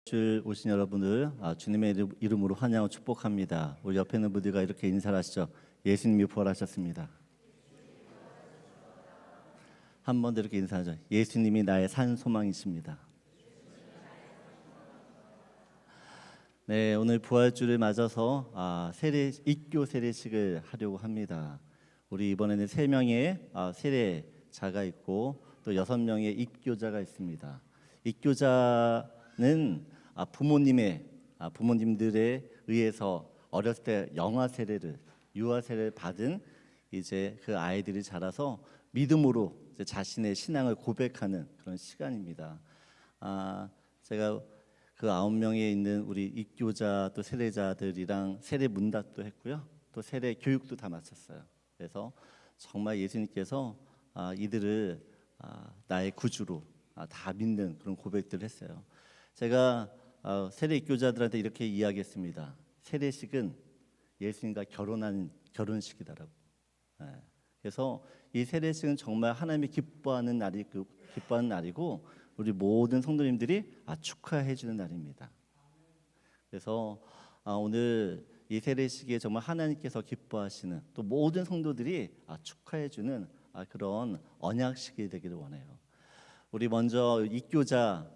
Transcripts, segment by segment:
줄 오신 여러분들 주님의 이름으로 환영하고 축복합니다. 우리 옆에 있는 분들과 이렇게 인사를 하시죠. 예수님이 부활하셨습니다. 한 번 더 이렇게 인사하죠. 예수님이 나의 산 소망이십니다. 네, 오늘 부활주를 맞아서 입교 세례식을 하려고 합니다. 우리 이번에는 3명의 세례자가 있고 또 6명의 입교자가 있습니다. 입교자는 부모님들에 의해서 어렸을 때 유아 세례를 받은 이제 그 아이들이 자라서 믿음으로 이제 자신의 신앙을 고백하는 그런 시간입니다. 제가 그 9명에 있는 우리 입교자 또 세례자들이랑 세례 문답도 했고요. 또 세례 교육도 다 마쳤어요. 그래서 정말 예수님께서 이들을 나의 구주로 다 믿는 그런 고백들을 했어요. 제가 세례 입교자들한테 이렇게 이야기했습니다. 세례식은 예수님과 결혼하는 결혼식이다라고. 그래서 이 세례식은 정말 하나님이 기뻐하는 날이고 우리 모든 성도님들이 축하해 주는 날입니다. 그래서 오늘 이 세례식에 정말 하나님께서 기뻐하시는 또 모든 성도들이 축하해 주는 그런 언약식이 되기를 원해요. 우리 먼저 입교자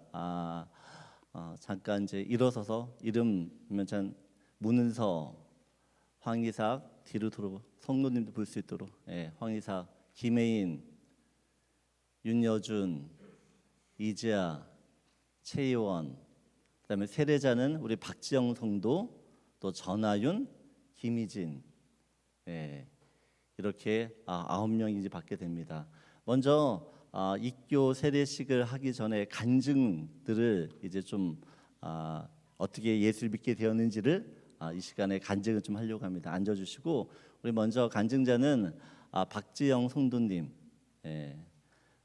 잠깐 이제 일어서서 이름이면 참 문은서, 황이삭 뒤로 돌아 성도님도 볼 수 있도록 황이삭, 김혜인, 윤여준, 이지아, 최희원, 그다음에 세례자는 우리 박지영 성도, 또 전하윤, 김희진 이렇게 9명이 이제 받게 됩니다. 먼저 입교 세례식을 하기 전에 간증들을 이제 좀 어떻게 예수를 믿게 되었는지를 이 시간에 간증을 좀 하려고 합니다. 앉아주시고 우리 먼저 간증자는 박지영 성도님,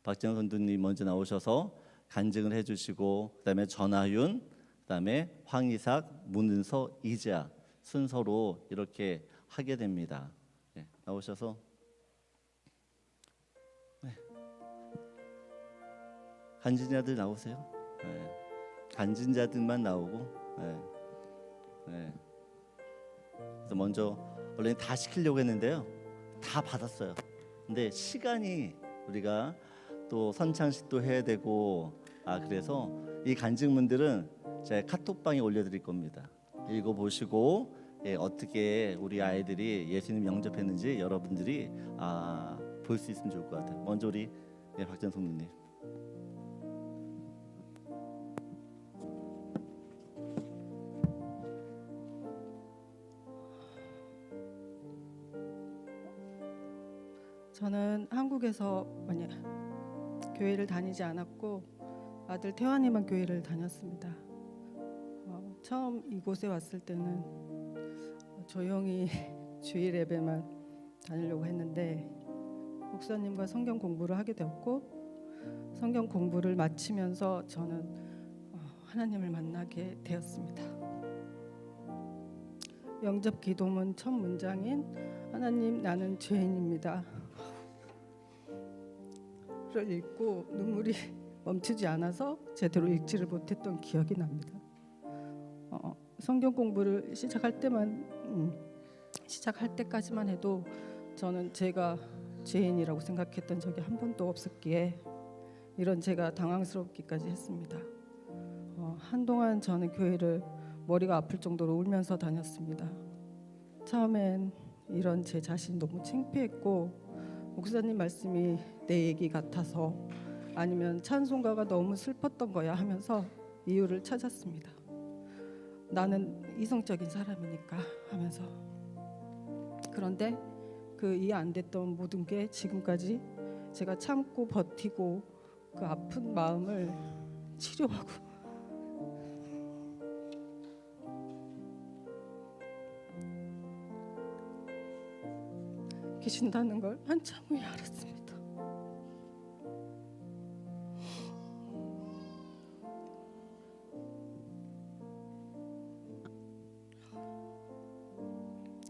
박지영 성도님 먼저 나오셔서 간증을 해주시고 그다음에 전하윤, 그다음에 황이삭, 문은서, 이지아 순서로 이렇게 하게 됩니다. 나오셔서. 간증자들 나오세요. 간증자들만 나오고. 그래서 먼저 원래 다 시키려고 했는데요, 다 받았어요. 근데 시간이 우리가 또 선창식도 해야 되고 그래서 이 간증문들은 제가 카톡방에 올려드릴 겁니다. 읽어보시고 어떻게 우리 아이들이 예수님 영접했는지 여러분들이 볼 수 있으면 좋을 것 같아요. 먼저 우리 박전 성도님. 저는 한국에서 교회를 다니지 않았고 아들 태환이만 교회를 다녔습니다. 처음 이곳에 왔을 때는 조용히 주일 예배만 다니려고 했는데 목사님과 성경 공부를 하게 되었고 성경 공부를 마치면서 저는 하나님을 만나게 되었습니다. 영접 기도문 첫 문장인 하나님 나는 죄인입니다 를 읽고 눈물이 멈추지 않아서 제대로 읽지를 못했던 기억이 납니다. 성경 공부를 시작할 때까지만 해도 저는 제가 죄인이라고 생각했던 적이 한 번도 없었기에 이런 제가 당황스럽기까지 했습니다. 한동안 저는 교회를 머리가 아플 정도로 울면서 다녔습니다. 처음엔 이런 제 자신이 너무 창피했고 목사님 말씀이 내 얘기 같아서 아니면 찬송가가 너무 슬펐던 거야 하면서 이유를 찾았습니다. 나는 이성적인 사람이니까 하면서. 그런데 그 이해 안 됐던 모든 게 지금까지 제가 참고 버티고 그 아픈 마음을 치료하고 계신다는 걸 한참 후에 알았습니다.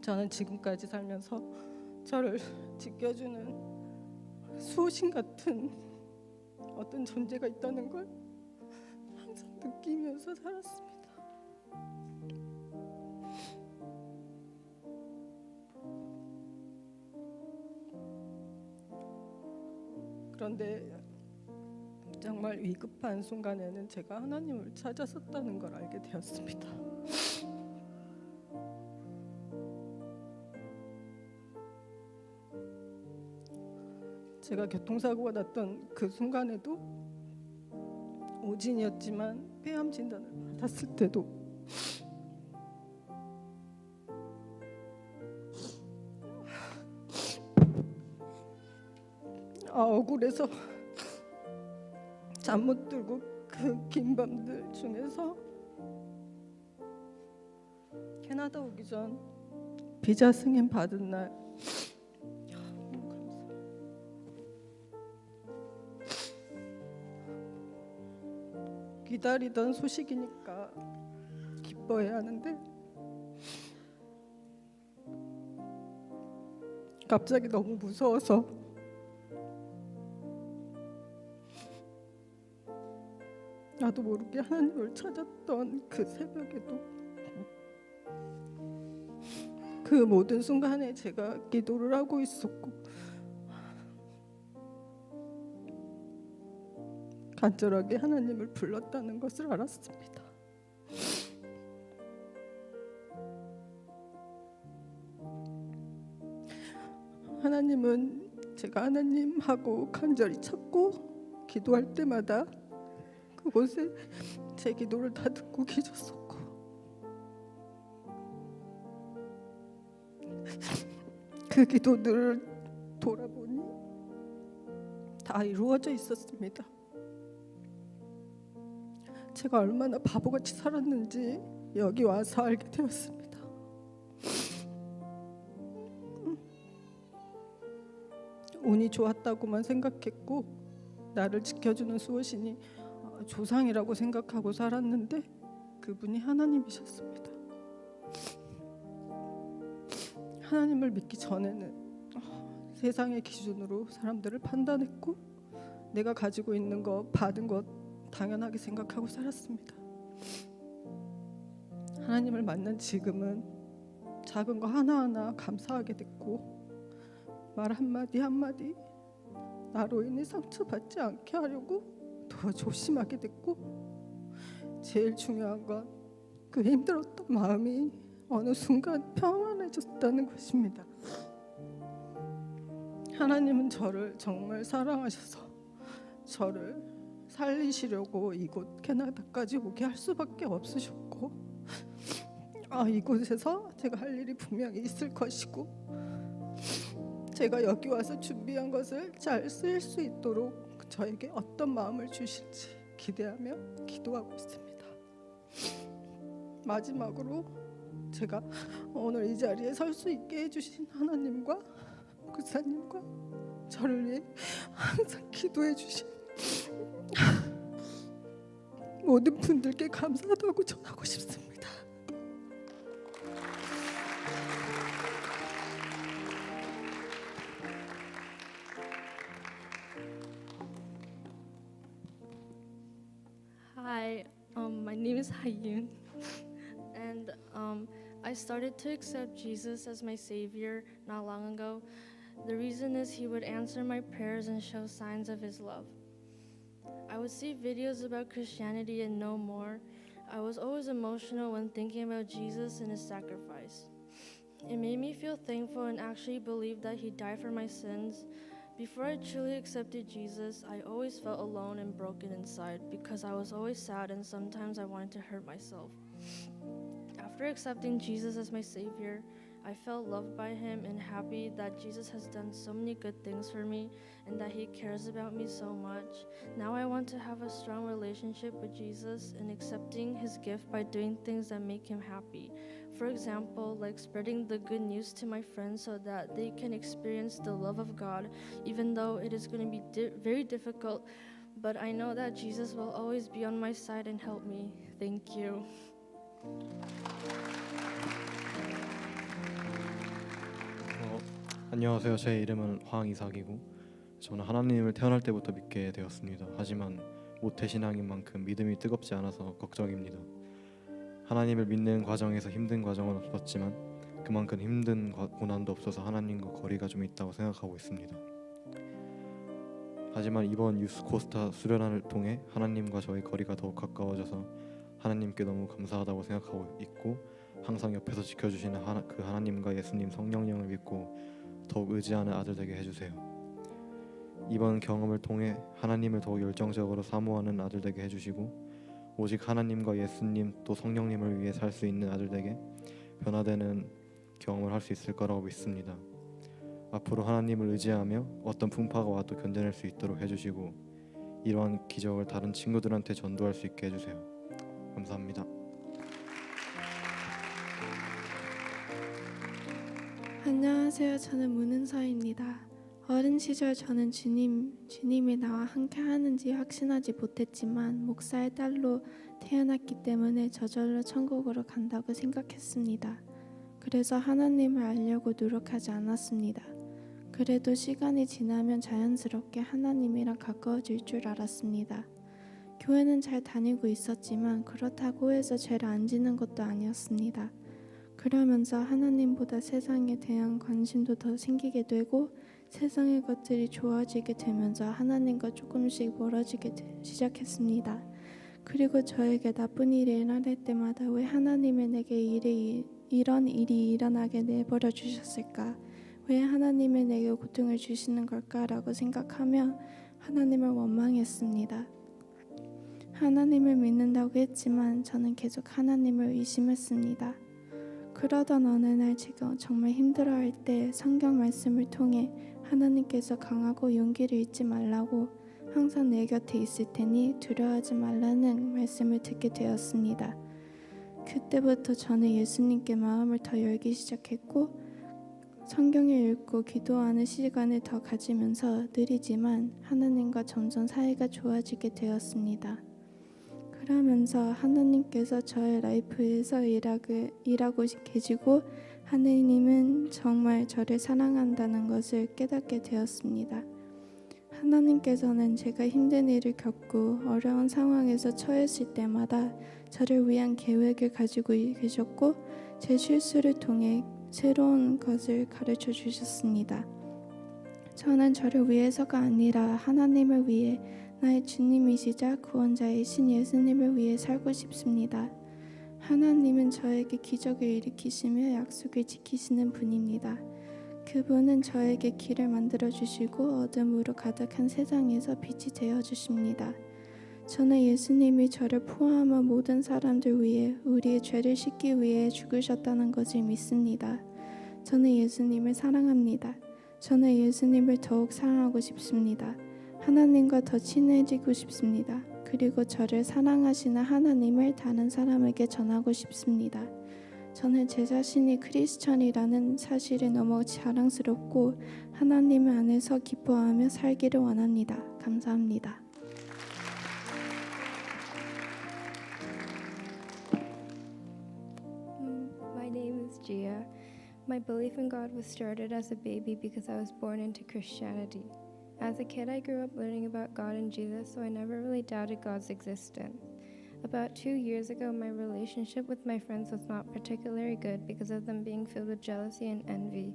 저는 지금까지 살면서 저를 지켜주는 수호신 같은 어떤 존재가 있다는 걸 항상 느끼면서 살았습니다. 그런데 정말 위급한 순간에는 제가 하나님을 찾았었다는 걸 알게 되었습니다. 제가 교통사고가 났던 그 순간에도 오진이었지만 폐암 진단을 받았을 때도 억울해서 잠 못 들고 그 긴 밤들 중에서 캐나다 오기 전 비자 승인 받은 날 너무 감사해요. 기다리던 소식이니까 기뻐해야 하는데 갑자기 너무 무서워서 나도 모르게 하나님을 찾았던 그 새벽에도 그 모든 순간에 제가 기도를 하고 있었고 간절하게 하나님을 불렀다는 것을 알았습니다. 하나님은 제가 하나님하고 간절히 찾고 기도할 때마다 그곳에 제 기도를 다 듣고 계셨었고 그 기도들을 돌아보니 다 이루어져 있었습니다. 제가 얼마나 바보같이 살았는지 여기 와서 알게 되었습니다. 운이 좋았다고만 생각했고 나를 지켜주는 수호신이 조상이라고 생각하고 살았는데 그분이 하나님이셨습니다. 하나님을 믿기 전에는 세상의 기준으로 사람들을 판단했고 내가 가지고 있는 것, 받은 것 당연하게 생각하고 살았습니다. 하나님을 만난 지금은 작은 거 하나하나 감사하게 됐고 말 한마디 한마디 나로 인해 상처받지 않게 하려고 더 조심하게 됐고 제일 중요한 건 그 힘들었던 마음이 어느 순간 평안해졌다는 것입니다. 하나님은 저를 정말 사랑하셔서 저를 살리시려고 이곳 캐나다까지 오게 할 수밖에 없으셨고 이곳에서 제가 할 일이 분명히 있을 것이고 제가 여기 와서 준비한 것을 잘 쓸 수 있도록 저에게 어떤 마음을 주실지 기대하며 기도하고 있습니다. 마지막으로 제가 오늘 이 자리에 설 수 있게 해주신 하나님과 목사님과 저를 위해 항상 기도해 주신 모든 분들께 감사하다고 전하고 싶습니다. Hi, my name is Hayun, and I started to accept Jesus as my Savior not long ago. The reason is He would answer my prayers and show signs of His love. I would see videos about Christianity and know more. I was always emotional when thinking about Jesus and His sacrifice. It made me feel thankful and actually believe that He died for my sins. Before I truly accepted Jesus, I always felt alone and broken inside because I was always sad and sometimes I wanted to hurt myself. After accepting Jesus as my Savior, I felt loved by Him and happy that Jesus has done so many good things for me and that He cares about me so much. Now I want to have a strong relationship with Jesus and accepting His gift by doing things that make Him happy. For example, like spreading the good news to my friends so that they can experience the love of God, even though it is going to be very difficult. But I know that Jesus will always be on my side and help me. Thank you. 안녕하세요. 제 이름은 황이삭이고 저는 하나님을 태어날 때부터 믿게 되었습니다. 하지만 모태신앙인 만큼 믿음이 뜨겁지 않아서 걱정입니다. 하나님을 믿는 과정에서 힘든 과정은 없었지만 그만큼 힘든 고난도 없어서 하나님과 거리가 좀 있다고 생각하고 있습니다. 하지만 이번 유스코스타 수련회를 통해 하나님과 저의 거리가 더욱 가까워져서 하나님께 너무 감사하다고 생각하고 있고, 항상 옆에서 지켜주시는 그 하나님과 예수님 성령님을 믿고 더욱 의지하는 아들 되게 해주세요. 이번 경험을 통해 하나님을 더욱 열정적으로 사모하는 아들 되게 해주시고, 오직 하나님과 예수님 또 성령님을 위해 살 수 있는 아들 되게 변화되는 경험을 할 수 있을 거라고 믿습니다. 앞으로 하나님을 의지하며 어떤 풍파가 와도 견뎌낼 수 있도록 해주시고, 이러한 기적을 다른 친구들한테 전도할 수 있게 해주세요. 감사합니다. 안녕하세요. 저는 문은서입니다. 어린 시절 저는 주님이 나와 함께 하는지 확신하지 못했지만 목사의 딸로 태어났기 때문에 저절로 천국으로 간다고 생각했습니다. 그래서 하나님을 알려고 노력하지 않았습니다. 그래도 시간이 지나면 자연스럽게 하나님이랑 가까워질 줄 알았습니다. 교회는 잘 다니고 있었지만 그렇다고 해서 죄를 안 지는 것도 아니었습니다. 그러면서 하나님보다 세상에 대한 관심도 더 생기게 되고 세상의 것들이 좋아지게 되면서 하나님과 조금씩 멀어지게 시작했습니다. 그리고 저에게 나쁜 일이 일어날 때마다 왜 하나님은 내게 이런 일이 일어나게 내버려 주셨을까? 왜 하나님은 내게 고통을 주시는 걸까라고 생각하며 하나님을 원망했습니다. 하나님을 믿는다고 했지만 저는 계속 하나님을 의심했습니다. 그러던 어느 날 제가 정말 힘들어할 때 성경 말씀을 통해 하나님께서 강하고 용기를 잃지 말라고 항상 내 곁에 있을 테니 두려워하지 말라는 말씀을 듣게 되었습니다. 그때부터 저는 예수님께 마음을 더 열기 시작했고 성경을 읽고 기도하는 시간을 더 가지면서 느리지만 하나님과 점점 사이가 좋아지게 되었습니다. 그러면서 하나님께서 저의 라이프에서 일하고 계시고 하나님은 정말 저를 사랑한다는 것을 깨닫게 되었습니다. 하나님께서는 제가 힘든 일을 겪고 어려운 상황에서 처했을 때마다 저를 위한 계획을 가지고 계셨고 제 실수를 통해 새로운 것을 가르쳐 주셨습니다. 저는 저를 위해서가 아니라 하나님을 위해 나의 주님이시자 구원자이신 예수님을 위해 살고 싶습니다. 하나님은 저에게 기적을 일으키시며 약속을 지키시는 분입니다. 그분은 저에게 길을 만들어 주시고 어둠으로 가득한 세상에서 빛이 되어 주십니다. 저는 예수님이 저를 포함한 모든 사람들 위해 우리의 죄를 씻기 위해 죽으셨다는 것을 믿습니다. 저는 예수님을 사랑합니다. 저는 예수님을 더욱 사랑하고 싶습니다. 하나님과 더 친해지고 싶습니다. 그리고 저를 사랑하시는 하나님을 다른 사람에게 전하고 싶습니다. 저는 제 자신이 크리스천이라는 사실에 너무 자랑스럽고 하나님 안에서 기뻐하며 살기를 원합니다. 감사합니다. My name is Gia. My belief in God was started as a baby because I was born into Christianity. As a kid, I grew up learning about God and Jesus, so I never really doubted God's existence. About 2 years ago, my relationship with my friends was not particularly good because of them being filled with jealousy and envy.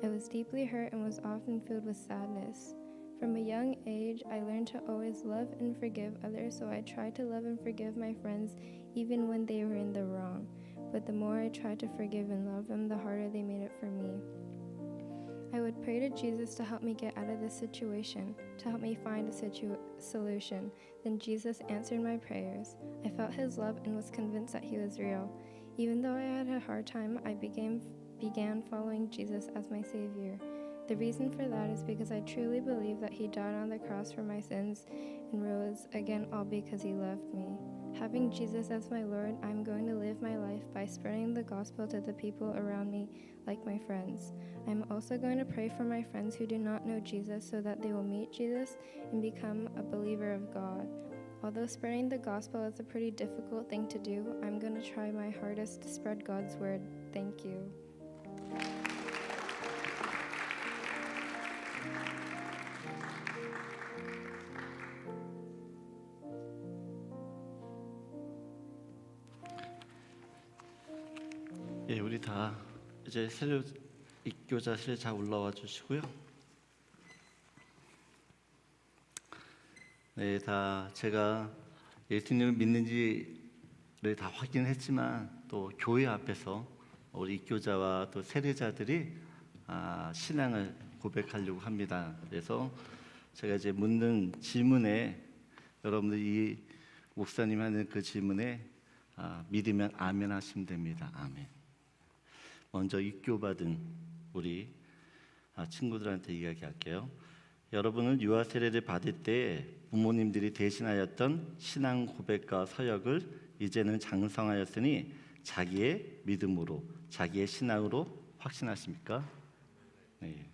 I was deeply hurt and was often filled with sadness. From a young age, I learned to always love and forgive others, so I tried to love and forgive my friends even when they were in the wrong. But the more I tried to forgive and love them, the harder they made it for me. I would pray to Jesus to help me get out of this situation, to help me find a solution. Then Jesus answered my prayers. I felt his love and was convinced that he was real. Even though I had a hard time, I began following Jesus as my Savior. The reason for that is because I truly believe that he died on the cross for my sins and rose again, all because he loved me. Having Jesus as my Lord, I'm going to live my life by spreading the gospel to the people around me, like my friends. I'm also going to pray for my friends who do not know Jesus so that they will meet Jesus and become a believer of God. Although spreading the gospel is a pretty difficult thing to do, I'm going to try my hardest to spread God's word. Thank you. 예, 우리 다 이제 세례 입교자실에 잘 올라와 주시고요. 네, 다 제가 예수님을 믿는지를 다 확인했지만 또 교회 앞에서 우리 입교자와 또 세례자들이 신앙을 고백하려고 합니다. 그래서 제가 이제 묻는 질문에 여러분들이 이 목사님 하는 그 질문에 믿으면 아멘 하시면 됩니다. 아멘. 먼저 입교받은 우리 친구들한테 이야기할게요. 여러분은 유아 세례를 받을 때 부모님들이 대신하였던 신앙 고백과 서약을 이제는 장성하였으니 자기의 믿음으로, 자기의 신앙으로 확신하십니까? 네.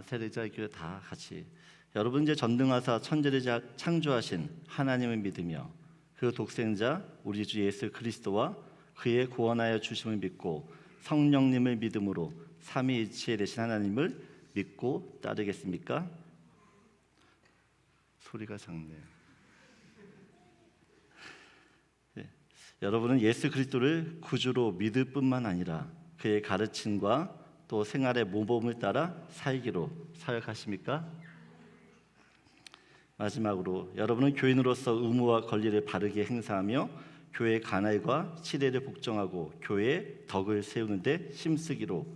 세례자 입교 다 같이. 여러분 이제 전능하사 천지를 창조하신 하나님을 믿으며 그 독생자 우리 주 예수 그리스도와 그의 구원하여 주심을 믿고 성령님을 믿음으로 삼위일체에 되신 하나님을 믿고 따르겠습니까? 소리가 작네요. 네. 여러분은 예수 그리스도를 구주로 믿을 뿐만 아니라 그의 가르침과 또 생활의 모범을 따라 살기로 사역하십니까? 마지막으로 여러분은 교인으로서 의무와 권리를 바르게 행사하며 교회의 간활과 시대를 복종하고 교회의 덕을 세우는 데 힘쓰기로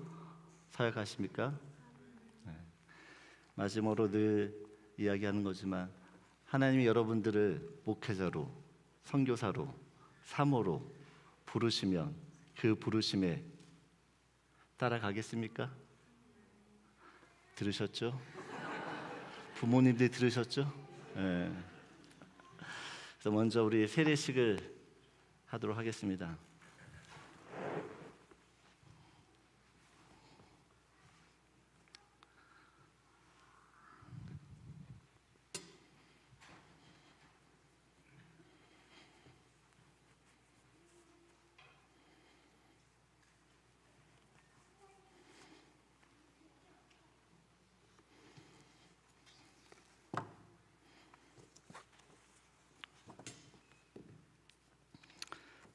사역하십니까? 네. 마지막으로 늘 이야기하는 거지만 하나님이 여러분들을 목회자로, 선교사로, 사모로 부르시면 그 부르심에 따라가겠습니까? 들으셨죠? 부모님들 들으셨죠? 네. 그래서 먼저 우리 세례식을 하도록 하겠습니다.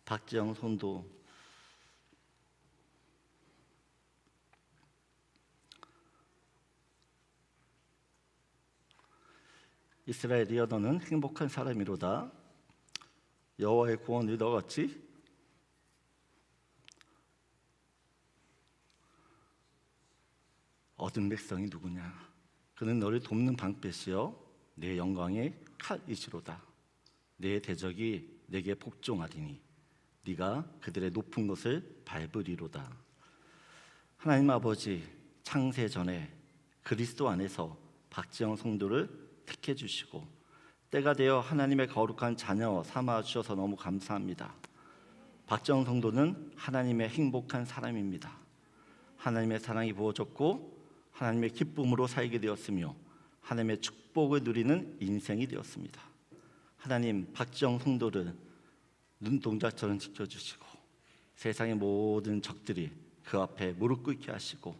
박지영 손도 이스라엘이여 너는 행복한 사람이로다. 여호와의 구원을 얻었지. 얻은 백성이 누구냐? 그는 너를 돕는 방패시여 내 영광의 칼이시로다. 내 대적이 내게 복종하리니 네가 그들의 높은 것을 밟으리로다. 하나님 아버지, 창세 전에 그리스도 안에서 박지영 성도를 택해 주시고 때가 되어 하나님의 거룩한 자녀 삼아 주셔서 너무 감사합니다. 박지영 성도는 하나님의 행복한 사람입니다. 하나님의 사랑이 부어졌고 하나님의 기쁨으로 살게 되었으며 하나님의 축복을 누리는 인생이 되었습니다. 하나님, 박지영 성도를 눈동자처럼 지켜주시고 세상의 모든 적들이 그 앞에 무릎 꿇게 하시고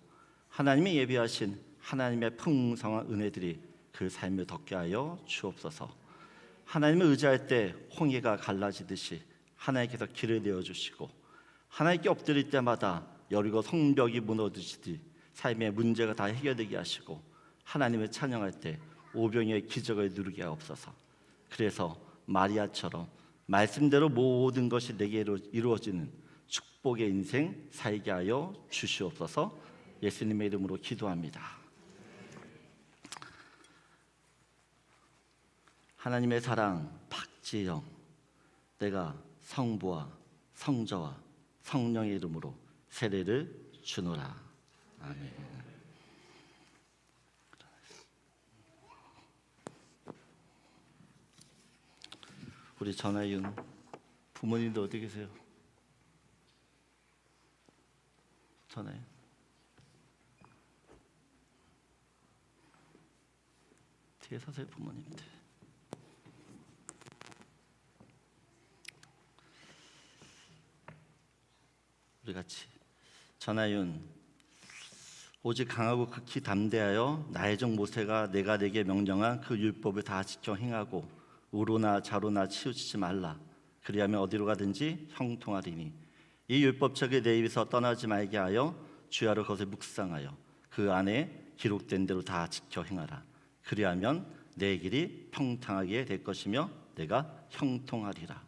하나님이 예비하신 하나님의 풍성한 은혜들이 그 삶을 덮게 하여 주옵소서. 하나님을 의지할 때 홍해가 갈라지듯이 하나님께서 길을 내어주시고 하나님께 엎드릴 때마다 여리고 성벽이 무너지듯이 삶의 문제가 다 해결되게 하시고 하나님을 찬양할 때 오병이의 기적을 누리게 하옵소서. 그래서 마리아처럼 말씀대로 모든 것이 내게 이루어지는 축복의 인생 살게 하여 주시옵소서. 예수님의 이름으로 기도합니다. 하나님의 사랑 박지영, 내가 성부와 성자와 성령의 이름으로 세례를 주노라. 아멘. 우리 전하윤 부모님도 어디 계세요? 전하윤 뒤에 서세요. 부모님들 우리 같이. 전하윤, 오직 강하고 극히 담대하여 나의 종 모세가 내가 내게 명령한 그 율법을 다 지켜 행하고 우로나 좌로나 치우치지 말라. 그리하면 어디로 가든지 형통하리니 이 율법책을 내 입에서 떠나지 말게 하여 주야로 그것을 묵상하여 그 안에 기록된 대로 다 지켜 행하라. 그리하면 내 길이 평탄하게 될 것이며 내가 형통하리라.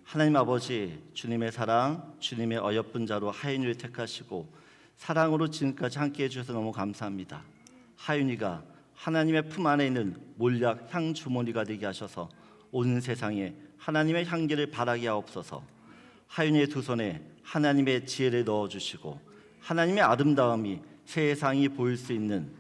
하나님 아버지, 주님의 사랑, 주님의 어여쁜 자로 하윤이를 택하시고 사랑으로 지금까지 함께 해주셔서 너무 감사합니다. 하윤이가 하나님의 품 안에 있는 몰약 향 주머니가 되게 하셔서 온 세상에 하나님의 향기를 바라게 하옵소서. 하윤이의 두 손에 하나님의 지혜를 넣어주시고 하나님의 아름다움이 세상이 보일 수 있는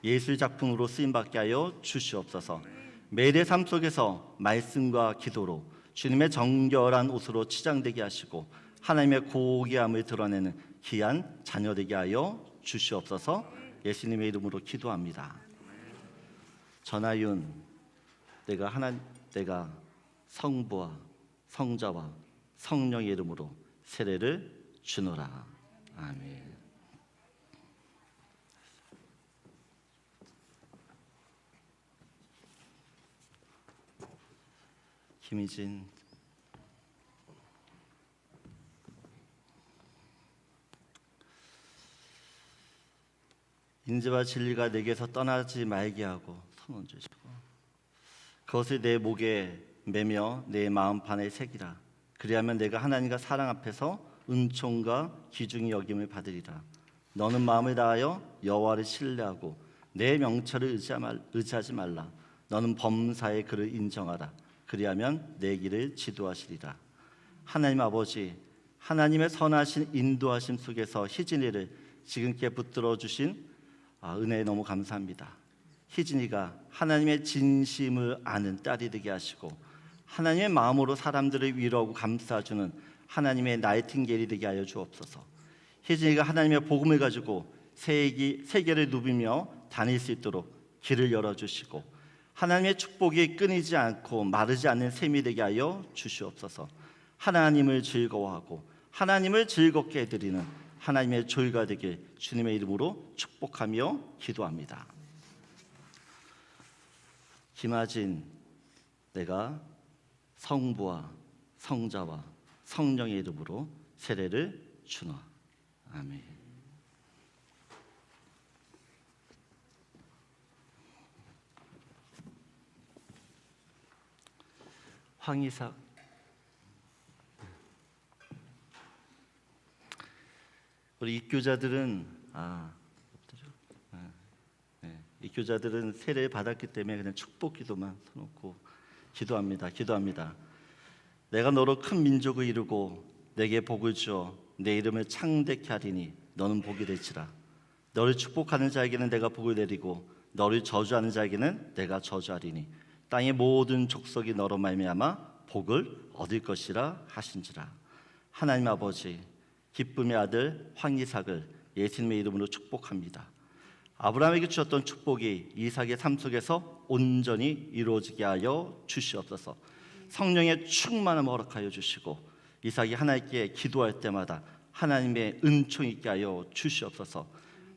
예술 작품으로 쓰임받게 하여 주시옵소서. 매일의 삶 속에서 말씀과 기도로 주님의 정결한 옷으로 치장되게 하시고 하나님의 고귀함을 드러내는 귀한 자녀 되게 하여 주시옵소서. 예수님의 이름으로 기도합니다. 전하윤, 내가 성부와 성자와 성령의 이름으로 세례를 주노라. 아멘. 김희진, 인자와 진리가 내게서 떠나지 말게 하고 손 얹으시고 그것을 내 목에 매며 내 마음판에 새기라. 그리하면 내가 하나님과 사랑 앞에서 은총과 기중이 여김을 받으리라. 너는 마음을 다하여 여호와를 신뢰하고 내 명철을 의지하지 말라. 너는 범사의 그를 인정하라. 그리하면 내 길을 지도하시리라. 하나님 아버지, 하나님의 선하신 인도하심 속에서 희진이를 지금께 붙들어 주신 은혜에 너무 감사합니다. 희진이가 하나님의 진심을 아는 딸이 되게 하시고 하나님의 마음으로 사람들을 위로하고 감싸주는 하나님의 나이팅게일이 되게 하여 주옵소서. 희진이가 하나님의 복음을 가지고 세계를 누비며 다닐 수 있도록 길을 열어주시고 하나님의 축복이 끊이지 않고 마르지 않는 샘이 되게 하여 주시옵소서. 하나님을 즐거워하고 하나님을 즐겁게 해드리는 하나님의 조이가 되길 주님의 이름으로 축복하며 기도합니다. 김하진, 내가 성부와 성자와 성령의 이름으로 세례를 주노. 아멘. 황희삭, 우리 입교자들은 입교자들은 세례를 받았기 때문에 그냥 축복 기도만 써놓고 기도합니다. 내가 너로 큰 민족을 이루고 내게 복을 주어 내 이름을 창대케 하리니 너는 복이 될지라. 너를 축복하는 자에게는 내가 복을 내리고 너를 저주하는 자에게는 내가 저주하리니 땅의 모든 족속이 너로 말미암아 복을 얻을 것이라 하신지라. 하나님 아버지, 기쁨의 아들 황이삭을 예수님의 이름으로 축복합니다. 아브라함에게 주셨던 축복이 이삭의 삶 속에서 온전히 이루어지게 하여 주시옵소서. 성령의 충만함을 허락하여 주시고 이삭이 하나님께 기도할 때마다 하나님의 은총이 있게 하여 주시옵소서.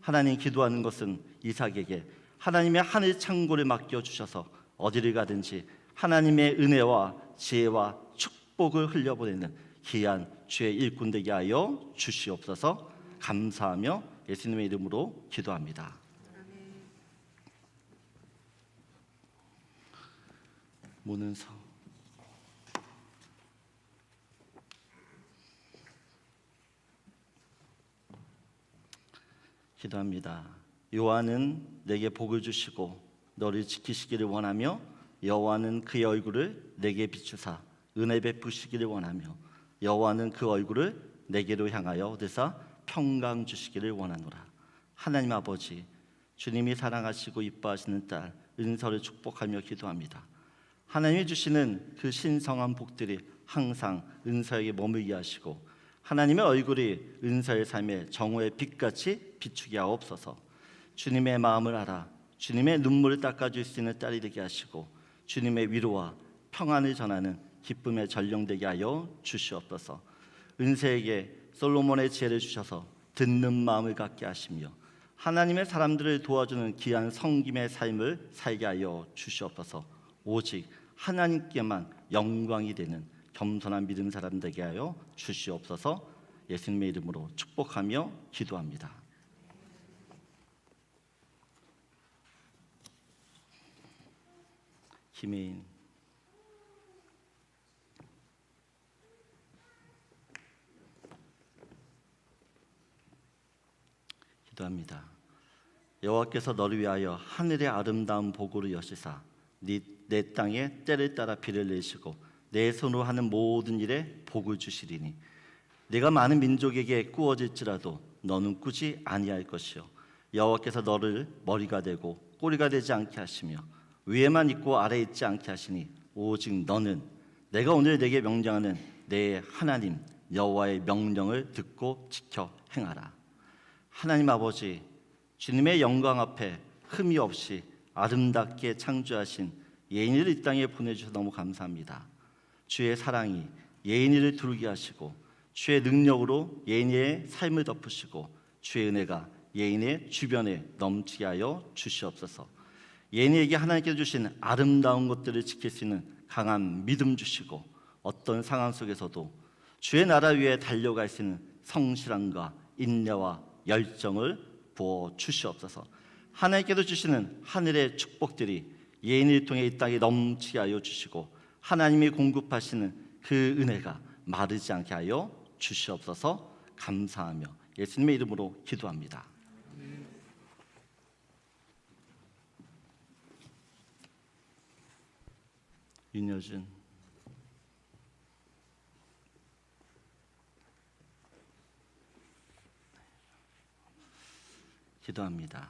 하나님, 기도하는 것은 이삭에게 하나님의 하늘 창고를 맡겨 주셔서 어디를 가든지 하나님의 은혜와 지혜와 축복을 흘려보내는 귀한 주의 일꾼 되게 하여 주시옵소서. 감사하며 예수님의 이름으로 기도합니다. 문은성, 기도합니다. 여호와는 내게 복을 주시고 너를 지키시기를 원하며 여호와는 그의 얼굴을 내게 비추사 은혜 베푸시기를 원하며 여호와는 그 얼굴을 내게로 향하여 얻으사 평강 주시기를 원하노라. 하나님 아버지, 주님이 사랑하시고 이뻐하시는 딸 은서를 축복하며 기도합니다. 하나님이 주시는 그 신성한 복들이 항상 은서에게 머물게 하시고 하나님의 얼굴이 은서의 삶에 정오의 빛같이 비추게 하옵소서. 주님의 마음을 알아 주님의 눈물을 닦아줄 수 있는 딸이 되게 하시고 주님의 위로와 평안을 전하는 기쁨의 전령되게 하여 주시옵소서. 은세에게 솔로몬의 지혜를 주셔서 듣는 마음을 갖게 하시며 하나님의 사람들을 도와주는 귀한 성김의 삶을 살게 하여 주시옵소서. 오직 하나님께만 영광이 되는 겸손한 믿음 사람 되게 하여 주시옵소서. 예수님의 이름으로 축복하며 기도합니다. 김혜인 기도합니다. 여호와께서 너를 위하여 하늘의 아름다운 복으로 여시사 내 땅에 때를 따라 비를 내시고 내 손으로 하는 모든 일에 복을 주시리니 내가 많은 민족에게 꾸어질지라도 너는 꾸지 아니할 것이요 여호와께서 너를 머리가 되고 꼬리가 되지 않게 하시며 위에만 있고 아래에 있지 않게 하시니 오직 너는 내가 오늘 내게 명령하는 내 하나님 여호와의 명령을 듣고 지켜 행하라. 하나님 아버지, 주님의 영광 앞에 흠이 없이 아름답게 창조하신 예인이를 이 땅에 보내주셔서 너무 감사합니다. 주의 사랑이 예인이를 두르게 하시고 주의 능력으로 예인이의 삶을 덮으시고 주의 은혜가 예인의 주변에 넘치게 하여 주시옵소서. 예인이에게 하나님께서 주신 아름다운 것들을 지킬 수 있는 강한 믿음 주시고 어떤 상황 속에서도 주의 나라 위에 달려갈 수 있는 성실함과 인내와 열정을 부어 주시옵소서. 하나님께서 주시는 하늘의 축복들이 예인을 통해 이 땅에 넘치게 하여 주시고 하나님이 공급하시는 그 은혜가 마르지 않게 하여 주시옵소서. 감사하며 예수님의 이름으로 기도합니다. 윤여준 기도합니다.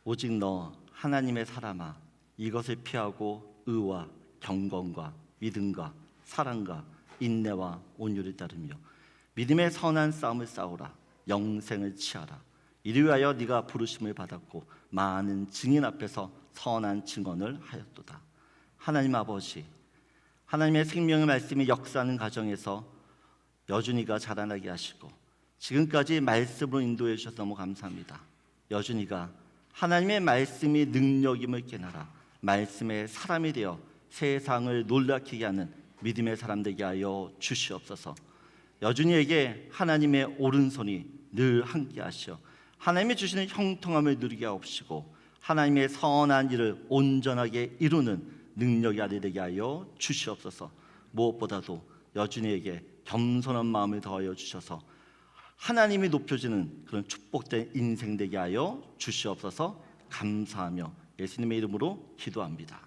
오직 너 하나님의 사람아 이것을 피하고 의와 경건과 믿음과 사랑과 인내와 온유를 따르며 믿음의 선한 싸움을 싸우라. 영생을 취하라. 이를 위하여 네가 부르심을 받았고 많은 증인 앞에서 선한 증언을 하였도다. 하나님 아버지, 하나님의 생명의 말씀이 역사하는 가정에서 여준이가 자라나게 하시고 지금까지 말씀으로 인도해 주셔서 너무 감사합니다. 여준이가 하나님의 말씀이 능력임을 깨달아 말씀의 사람이 되어 세상을 놀라키게 하는 믿음의 사람 되게 하여 주시옵소서. 여준이에게 하나님의 오른손이 늘 함께 하시어 하나님이 주시는 형통함을 누리게 하옵시고 하나님의 선한 일을 온전하게 이루는 능력이 아래 되게 하여 주시옵소서. 무엇보다도 여준이에게 겸손한 마음을 더하여 주셔서 하나님이 높여지는 그런 축복된 인생 되게 하여 주시옵소서. 감사하며 예수님의 이름으로 기도합니다.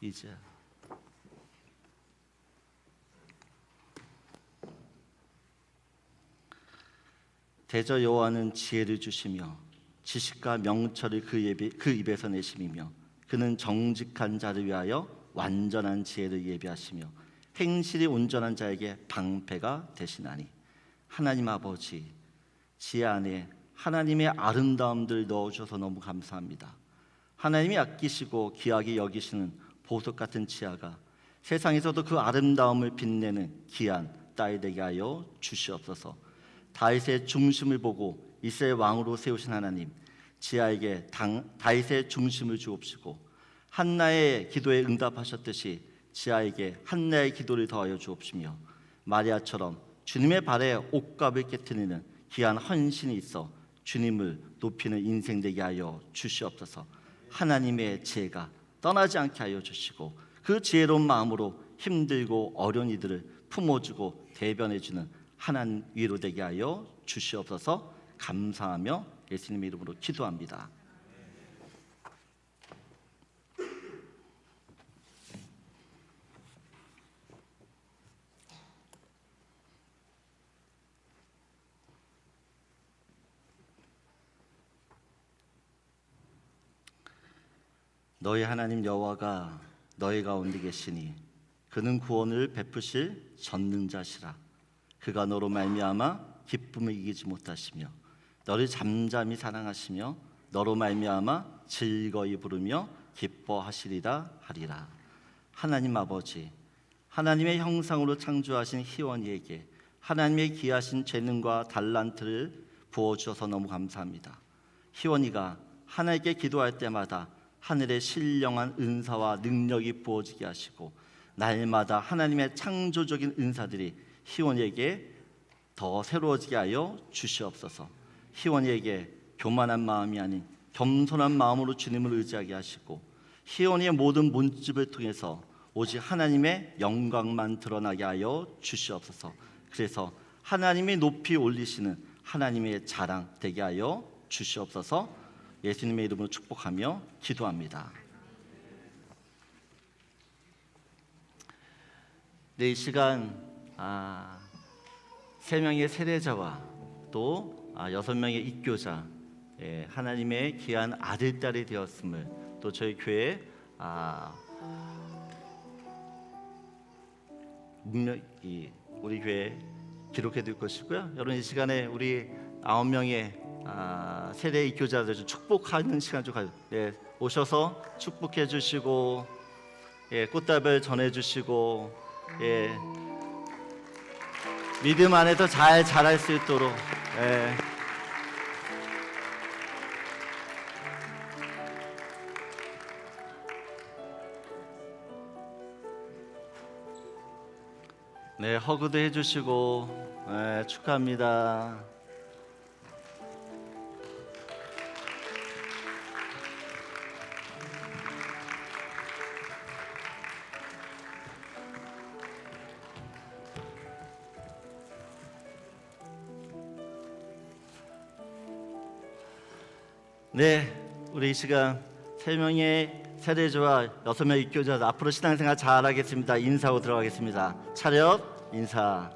이제 대저 여호와는 지혜를 주시며 지식과 명철을 그 입에서 내심이며 그는 정직한 자를 위하여 완전한 지혜를 예비하시며 행실이 온전한 자에게 방패가 되시나니 하나님 아버지 지혜 안에 하나님의 아름다움들 넣어주셔서 너무 감사합니다. 하나님이 아끼시고 귀하게 여기시는 보석 같은 지혜가 세상에서도 그 아름다움을 빛내는 귀한 딸 되게 하여 주시옵소서. 다윗의 중심을 보고 이스라엘 왕으로 세우신 하나님, 지아에게 다윗의 중심을 주옵시고 한나의 기도에 응답하셨듯이 지아에게 한나의 기도를 더하여 주옵시며 마리아처럼 주님의 발에 옷값을 깨트리는 귀한 헌신이 있어 주님을 높이는 인생 되게 하여 주시옵소서. 하나님의 지혜가 떠나지 않게 하여 주시고 그 지혜로운 마음으로 힘들고 어려운 이들을 품어주고 대변해주는 하나님 위로 되게 하여 주시옵소서. 감사하며 예수님의 이름으로 기도합니다. 너희 하나님 여호와가 너희 가운데 계시니 그는 구원을 베푸실 전능자시라. 그가 너로 말미암아 기쁨을 이기지 못하시며 너를 잠잠히 사랑하시며 너로 말미암아 즐거이 부르며 기뻐하시리라 하리라. 하나님 아버지, 하나님의 형상으로 창조하신 희원이에게 하나님의 귀하신 재능과 달란트를 부어주셔서 너무 감사합니다. 희원이가 하나님께 기도할 때마다 하늘의 신령한 은사와 능력이 부어지게 하시고 날마다 하나님의 창조적인 은사들이 희원이에게 더 새로워지게 하여 주시옵소서. 희원이에게 교만한 마음이 아닌 겸손한 마음으로 주님을 의지하게 하시고 희원이의 모든 문집을 통해서 오직 하나님의 영광만 드러나게 하여 주시옵소서. 그래서 하나님이 높이 올리시는 하나님의 자랑 되게 하여 주시옵소서. 예수님의 이름으로 축복하며 기도합니다. 네, 이 시간 3명의 세례자와 또 6명의 입교자, 하나님의 귀한 아들, 딸이 되었음을 또 저희 교회 우리 교회에 기록해 둘 것이고요. 여러분 이 시간에 우리 9명의 세례 입교자들 좀 축복하는 시간 좀 오셔서 축복해 주시고 꽃다발 전해 주시고 믿음 안에서 잘 자랄 수 있도록 허그도 해주시고 축하합니다. 우리 이 시간 3명의 세례자와 6명의 입교자 앞으로 신앙생활 잘하겠습니다. 인사하고 들어가겠습니다. 차렷 인사.